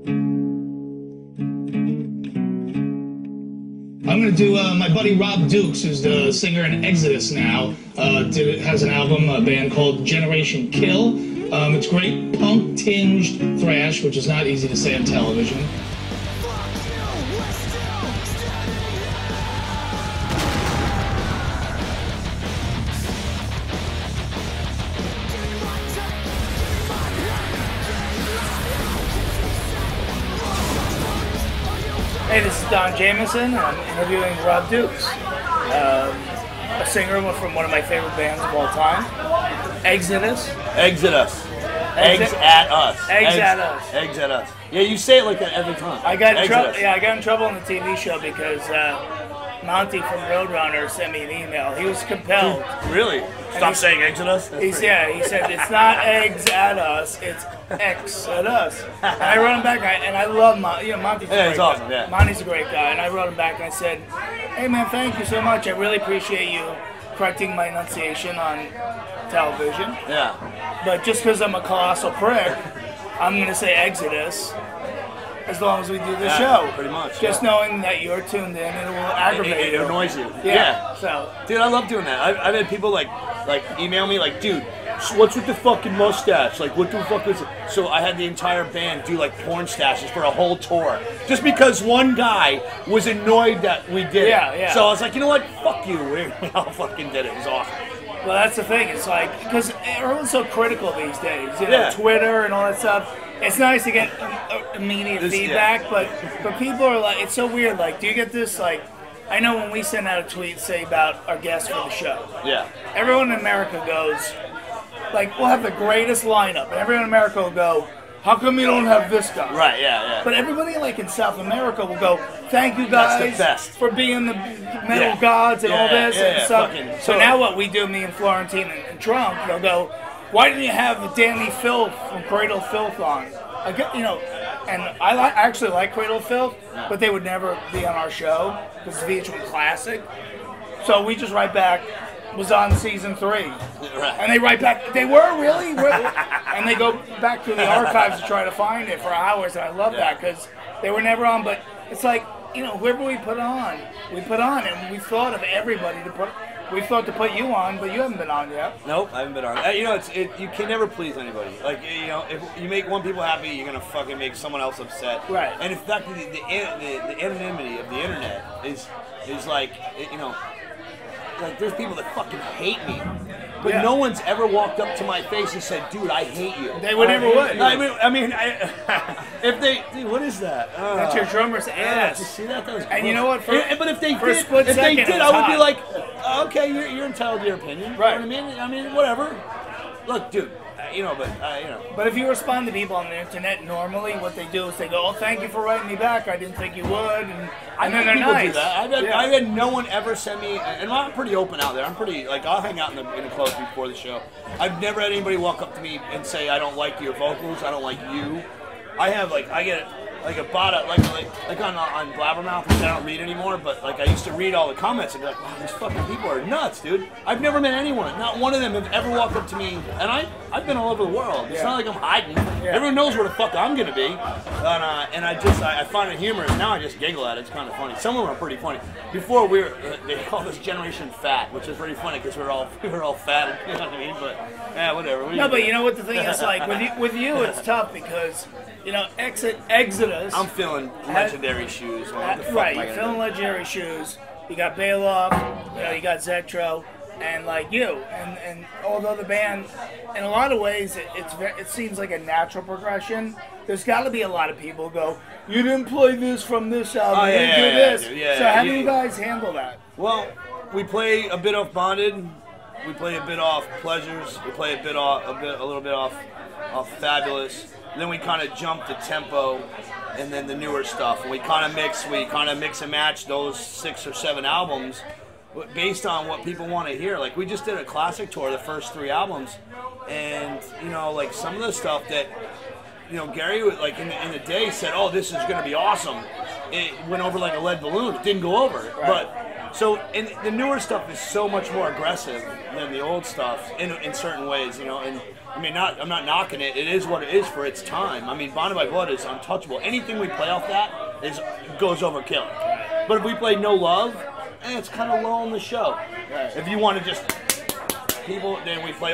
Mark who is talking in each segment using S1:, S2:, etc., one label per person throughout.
S1: I'm gonna do my buddy Rob Dukes, who's the singer in Exodus now. Has an album, a band called Generation Kill. It's great punk-tinged thrash, which is not easy to say on television.
S2: Hey, this is Don Jamieson. I'm interviewing Rob Dukes, a singer from one of my favorite bands of all time, Exodus.
S3: Exodus. Eggs at us.
S2: Eggs at us.
S3: Eggs at us. Yeah, you say it like that every time.
S2: I got in trouble. Yeah, I got in trouble on the TV show because Monty from Roadrunner sent me an email. He was compelled.
S3: Really? Stop saying eggs at us?
S2: He said it's not eggs at us, it's X at us. And I wrote him back, and I love Monty. Monty's a great guy.
S3: Awesome, yeah.
S2: Monty's a great guy, and I wrote him back and I said, hey man, thank you so much. I really appreciate you correcting my enunciation on television.
S3: Yeah.
S2: But just because I'm a colossal prick, I'm going to say Exodus as long as we do the show.
S3: Pretty much.
S2: Just knowing that you're tuned in, it will aggravate you.
S3: It annoys you.
S2: Yeah. So,
S3: dude, I love doing that. I've had people like email me like, dude, what's with the fucking mustache? Like, what the fuck is it? So I had the entire band do like porn stashes for a whole tour, just because one guy was annoyed that we did it.
S2: Yeah.
S3: So I was like, you know what? Fuck you. We all fucking did it. It was awesome.
S2: Well, that's the thing. It's like, because everyone's so critical these days. You know, Twitter and all that stuff. It's nice to get immediate feedback, but people are like, it's so weird. Like, do you get this? Like, I know when we send out a tweet, say about our guests for the show.
S3: Yeah.
S2: Everyone in America goes, like, we'll have the greatest lineup, and everyone in America will go, how come you don't have this guy?
S3: Right, yeah.
S2: But everybody, like, in South America will go, thank you guys for being the metal gods and all this and stuff. So now what we do, me and Florentine and Trump, they'll go, why didn't you have Danny Filth from Cradle of Filth on? And I actually like Cradle of Filth, but they would never be on our show because it's VH1 Classic. So we just write back, was on season 3. Right. And they write back, they were really? And they go back through the archives to try to find it for hours, and I love that because they were never on. But it's like, whoever we put on, and we thought of everybody to put. We thought to put you on, but you haven't been on yet.
S3: Nope, I haven't been on. You can never please anybody. Like, if you make one people happy, you're gonna fucking make someone else upset.
S2: Right.
S3: And in fact, the anonymity of the internet is like, like there's people that fucking hate me, but no one's ever walked up to my face and said, "Dude, I hate you."
S2: They would never would.
S3: If they, dude, what is that?
S2: That's your drummer's ass.
S3: You see that? That was
S2: and you know what?
S3: But if they did, I would be like, okay, you're entitled to your opinion. Right. You know what I mean, whatever. Look, dude.
S2: But if you respond to people on the internet normally, what they do is they go, "Oh, thank you for writing me back. I didn't think you would," and then they're nice.
S3: Do that. I've had no one ever send me, and I'm pretty open out there. I'm pretty I'll hang out in the clubs before the show. I've never had anybody walk up to me and say, "I don't like your vocals. I don't like you." I get like a bot like on Blabbermouth, which I don't read anymore, but like I used to read all the comments and be like, wow, these fucking people are nuts, dude. I've never met anyone, not one of them have ever walked up to me, and I've been all over the world. It's not like I'm hiding. Everyone knows where the fuck I'm gonna be, and I find it humorous. Now I just giggle at it. It's kind of funny. Some of them are pretty funny. Before they called us Generation Fat, which is pretty funny because we were all fat. You know what I mean? But yeah, whatever.
S2: But you know what the thing is like with you, it's tough because. Exodus.
S3: I'm feeling legendary shoes.
S2: Right, you're feeling legendary shoes. You got Bailoff, you got Zetro, and like you, and although the band, in a lot of ways, it seems like a natural progression. There's got to be a lot of people who go, you didn't play this from this album, you didn't do this. So how do you guys handle that?
S3: Well, we play a bit off Bonded, we play a bit off Pleasures, we play a little bit off Fabulous. Then we kind of jump to Tempo, and then the newer stuff. And we kind of mix and match those 6 or 7 albums based on what people want to hear. Like we just did a classic tour, the first 3 albums, and like some of the stuff that Gary like in the day said, "Oh, this is going to be awesome." It went over like a lead balloon. It didn't go over, but So, and the newer stuff is so much more aggressive than the old stuff in certain ways, you know. And I mean, I'm not knocking it. It is what it is for its time. I mean, Bonded by Blood is untouchable. Anything we play off that goes over killer. But if we play No Love, it's kind of low on the show. If you want to just people, then we play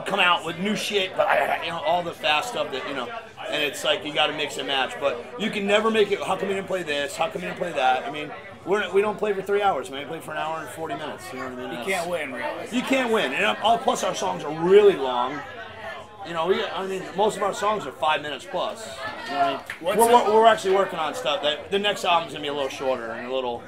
S3: come out with new shit, but you know, all the fast stuff that, you know. And it's like you got to mix and match. But you can never make it. How come you didn't play this? How come you didn't play that? I mean. We don't play for 3 hours, man. We play for an hour and 40 minutes. You know what I mean?
S2: You can't win, really.
S3: You can't win. And plus our songs are really long. You know, I mean, most of our songs are 5 minutes plus. You know what I mean? We're actually working on stuff that the next album's gonna be a little shorter and a little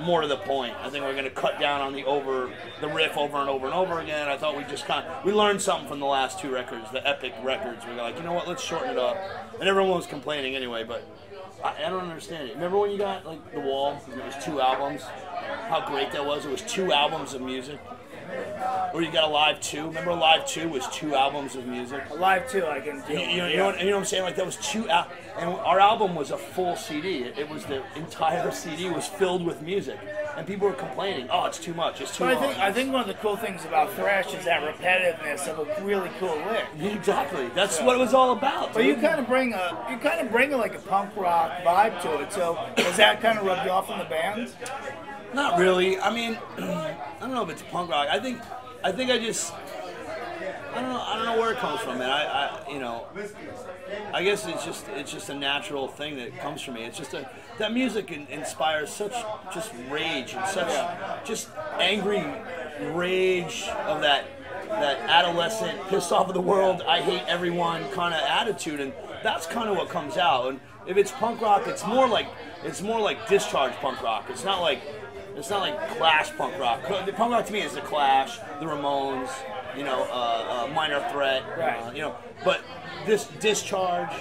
S3: more to the point. I think we're gonna cut down on the riff over and over and over again. I thought we learned something from the last 2 records, the epic records. We were like, you know what? Let's shorten it up. And everyone was complaining anyway, but. I don't understand it. Remember when you got like The Wall? And it was 2 albums. How great that was! It was 2 albums of music. Or you got Alive 2. Remember Alive 2 was 2 albums of music.
S2: Alive 2, I can do.
S3: You know what I'm saying? Like that was 2 and our album was a full CD. It was the entire CD was filled with music, and people were complaining. Oh, it's too much. It's too long.
S2: I think one of the cool things about thrash is that repetitiveness of a really cool lick.
S3: Exactly. That's what it was all about.
S2: But you kind of bring like a punk rock vibe to it. So does that kind of rub you off in the band?
S3: Not really. I mean, I don't know if it's punk rock. I think I don't know where it comes from, man. You know, I guess it's just a natural thing that comes from me. It's just that music inspires such just rage and such just angry rage of that adolescent, pissed off of the world, I hate everyone kind of attitude, and that's kind of what comes out. And if it's punk rock, it's more like Discharge punk rock. It's not like Clash punk rock. The punk rock to me is the Clash, the Ramones, you know, Minor Threat, you know. But this Discharge,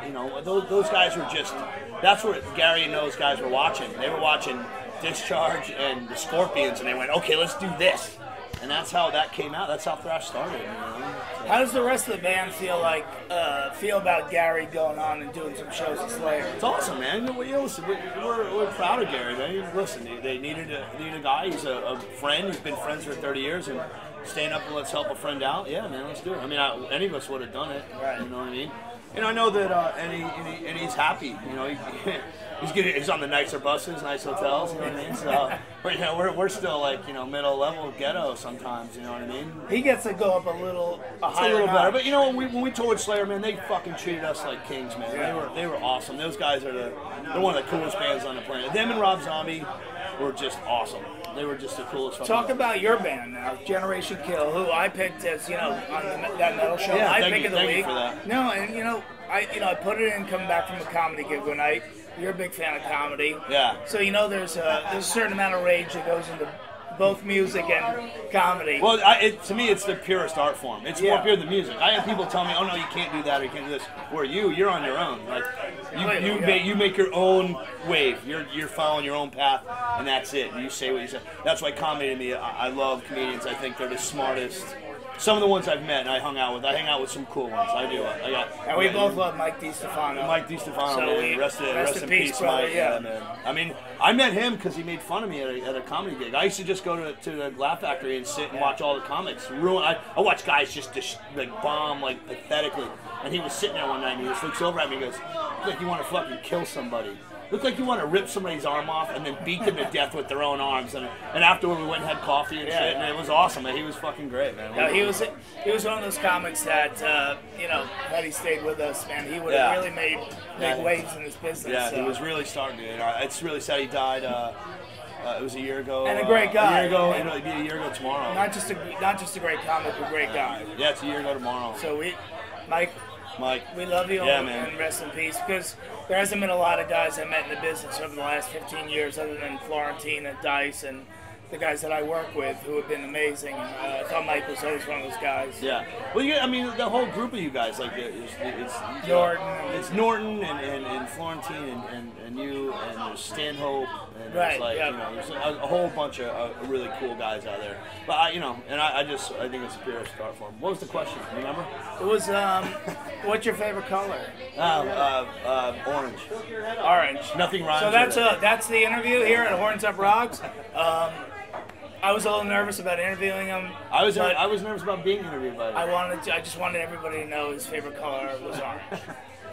S3: you know, those guys were just. That's what Gary and those guys were watching. They were watching Discharge and the Scorpions, and they went, okay, let's do this. And that's how that came out. That's how thrash started. You know?
S2: How does the rest of the band feel about Gary going on and doing some shows at Slayer?
S3: It's awesome, man. Listen, we're proud of Gary, man. Listen, they needed a guy. He's a friend. He's been friends for 30 years, and staying up and let's help a friend out. Yeah, man, let's do it. I mean, any of us would have done it. Right. You know what I mean? And I know that, and he's happy. You know, he's on the nicer buses, nice hotels. You know what I mean? So, but you know, we're still like, you know, middle level ghetto sometimes. You know what I mean?
S2: He gets to go up a little
S3: better. But you know, when we toured Slayer, man, they fucking treated us like kings, man. Yeah. They were awesome. Those guys they're one of the coolest bands on the planet. Them and Rob Zombie were just awesome. They were just the coolest.
S2: Talk about your band now, Generation Kill, who I picked as, you know, on that metal show.
S3: Yeah,
S2: I pick of the week.
S3: Thank you for that.
S2: No, and you know, I put it in coming back from a comedy gig one night. You're a big fan of comedy. Yeah. So you know, there's a certain amount of rage that goes into both music and comedy.
S3: Well, to me, it's the purest art form. It's more pure than music. I have people tell me, "Oh no, you can't do that or you can't do this." Where you're on your own. Like you make your own wave. You're following your own path, and that's it. You say what you say. That's why comedy to me. I love comedians. I think they're the smartest. Some of the ones I've met and I hang out with some cool ones. I do.
S2: And we both love Mike DiStefano.
S3: Mike DiStefano, so man. Rest in peace, Mike. Yeah, man. I mean, I met him because he made fun of me at a comedy gig. I used to just go to the Laugh Factory and sit and watch all the comics. I watch guys just like bomb like pathetically. And he was sitting there one night and he just looks over at me and goes, "Look like you want to fucking kill somebody. Look like you want to rip somebody's arm off and then beat them to death with their own arms." And afterward we went and had coffee and shit, and it was awesome. Man. He was fucking great, man.
S2: No, he was one of those comics that you know, had he stayed with us, man, he would have really made big waves in his business.
S3: Yeah, he was really starting to. You know, it's really sad he died. It was a year ago.
S2: And a great guy.
S3: A year ago, it'll be a year ago tomorrow.
S2: Not just a great comic, but a great guy.
S3: Yeah, it's a year ago tomorrow.
S2: So Mike, we love you, and rest in peace, because there hasn't been a lot of guys I met in the business over the last 15 years other than Florentine and Dice and the guys that I work with who have been amazing. I thought Mike was always one of those guys.
S3: Yeah. Well, I mean, the whole group of you guys, like, it's
S2: Norton.
S3: It's Norton and Florentine and you, and there's Stanhope, and
S2: Right,
S3: there's, like,
S2: yeah.
S3: you know, there's a whole bunch of really cool guys out there. But, I think it's a superior start for them. What was the question? Do you remember?
S2: It was, what's your favorite color?
S3: Orange.
S2: Orange.
S3: Nothing rhymes.
S2: So
S3: with
S2: that's the interview here at Horns Up Rocks. I was a little nervous about interviewing him.
S3: I was nervous about being interviewed by him.
S2: I just wanted everybody to know his favorite color was orange.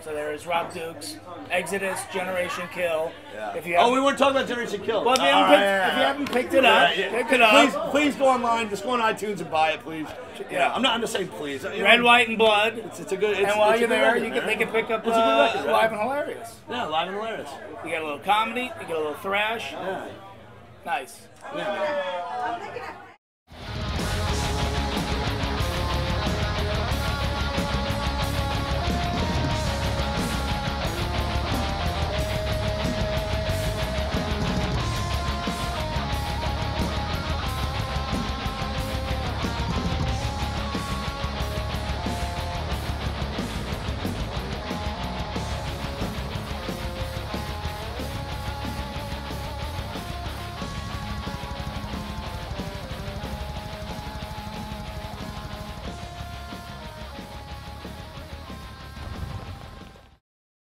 S2: So there's Rob Dukes, Exodus, Generation Kill.
S3: Yeah. We weren't talking about Generation Kill.
S2: Well, if you haven't picked it up, pick it up.
S3: Please go online. Just go on iTunes and buy it, please. Yeah, I'm just saying please.
S2: Red, White, and Blood.
S3: It's a good.
S2: And while you're there, they can pick up
S3: it's a good record,
S2: Live and Hilarious.
S3: Yeah, Live and Hilarious.
S2: You get a little comedy. You get a little thrash.
S3: Yeah.
S2: Nice.
S3: Yeah, man.